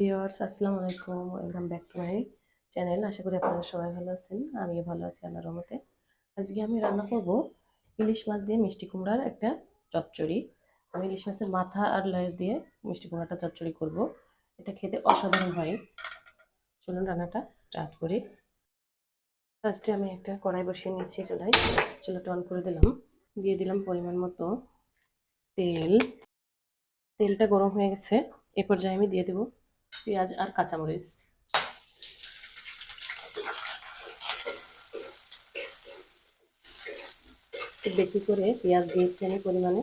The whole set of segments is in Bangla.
ভিউয়ার্স আসসালামু আলাইকুম, welcome back to my channel. আশা করি আপনারা সবাই ভালো আছেন। আমিও ভালো আছি আল্লাহর রহমতে। আজকে আমি রান্না করব ইলিশ মাছ দিয়ে মিষ্টি কুমড়ার একটা চচ্চড়ি। আমি ইলিশ মাছের মাথা আর লেজ দিয়ে মিষ্টি কুমড়াটা চচ্চড়ি করব। এটা খেতে অসাধারণ হয়। চলুন রান্নাটা স্টার্ট করি। ফার্স্টে আমি একটা কড়াই বসিয়ে নিচ্ছি চুলায়। চুলাটা অন করে দিলাম। দিয়ে দিলাম পরিমাণ মতো তেল। তেলটা গরম হয়ে গেছে। এ পর্যায়ে আমি দিয়ে দেবো পেঁয়াজ আর কাঁচামরিচ। বেশি করে পেঁয়াজ দিয়েছি আমি পরিমাণে।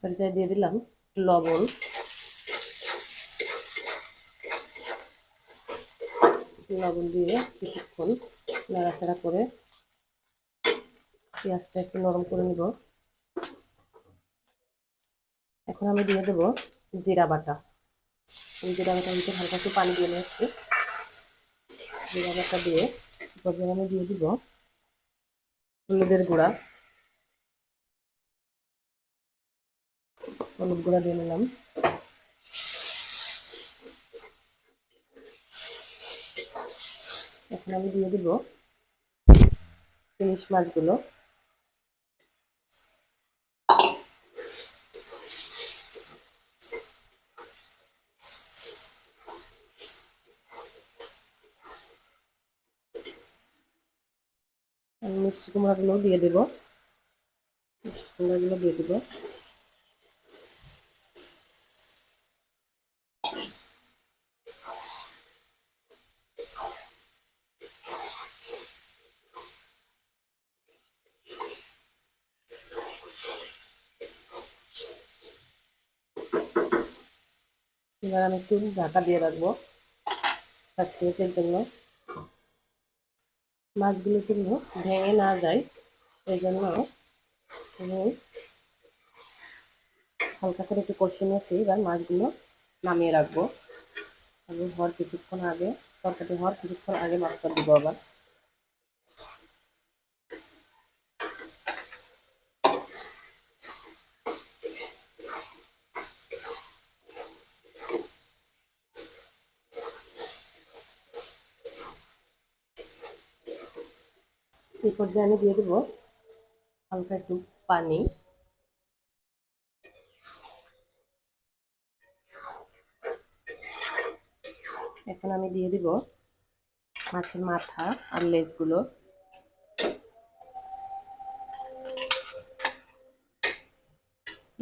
পর্যায়ে দিয়ে দিলাম লবণ। লবণ দিয়ে কিছুক্ষণ নাড়াচাড়া করে পেঁয়াজটা একটু নরম করে নিব। এখন আমি দিয়ে দেবো জিরা বাটা। জিরা বাটার ভিতরে হালকা একটু পানি দিয়ে নিচ্ছি। জিরা বাটা দিয়ে পর্যায়ে আমি দিয়ে দিব হলুদের গুঁড়া। হলুদ গুঁড়া দিয়ে নিলাম। এখন আমি দিয়ে দিব ইলিশ মাছগুলো। আমি মিষ্টি কুমড়াগুলো দিয়ে দেবো। মিষ্টি কুমড়াগুলো দিয়ে দেবো। এবার আমি একটু ঢাকা দিয়ে রাখবো 5 মিনিটের জন্য। মাছগুলো কিন্তু ভেঙে না যায়, এই জন্য আমি হালকা করে একটু কষিয়ে নিয়েছি। এবার মাছগুলো নামিয়ে রাখবো। আমি তরকারি হওয়ার কিছুক্ষণ আগে মাছটা দিব আবার। এই পর্যায়ে আমি দিয়ে দেবো হালকা একটু পানি। এখন আমি দিয়ে দিব মাছের মাথা আর লেজগুলো।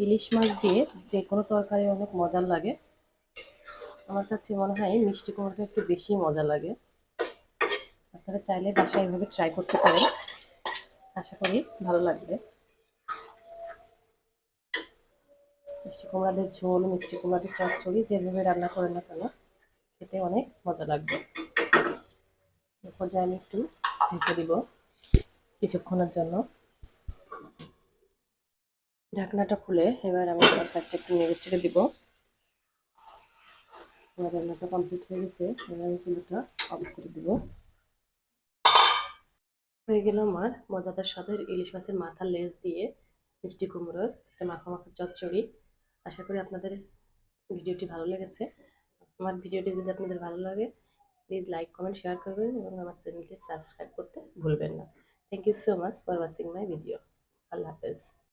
ইলিশ মাছ দিয়ে যে কোনো তরকারি অনেক মজার লাগে। আমার কাছে মনে হয় মিষ্টি কুমড়াটা একটু বেশি মজা লাগে। আপনারা চাইলে বাসায় এইভাবে ট্রাই করতে পারেন। আশা করি ভালো লাগবে। মিষ্টি কুমড়াদের ঝোল, মিষ্টি কুমড়াদের চচ্চড়ি যেভাবে রান্না করেন না কেন খেতে অনেক মজা লাগবে। এ পর্যায়ে আমি একটু ঢেকে দিব কিছুক্ষণের জন্য। ঢাকনাটা খুলে এবার আমি তরকারিটা একটু নেড়ে ছেড়ে দিব। আমার রান্নাটা কমপ্লিট হয়ে গেছে। এবার আমি চুলাটা অফ করে দিব। হয়ে গেল আমার মজাদার স্বাদের ইলিশ মাছের মাথা লেজ দিয়ে মিষ্টি কুমড়োর একটা মাখা মাখা চচ্চড়ি। আশা করি আপনাদের ভিডিওটি ভালো লেগেছে। আমার ভিডিওটি যদি আপনাদের ভালো লাগে প্লিজ লাইক কমেন্ট শেয়ার করবেন এবং আমার চ্যানেলটি সাবস্ক্রাইব করতে ভুলবেন না। Thank you so much for watching my video. আল্লাহ হাফেজ।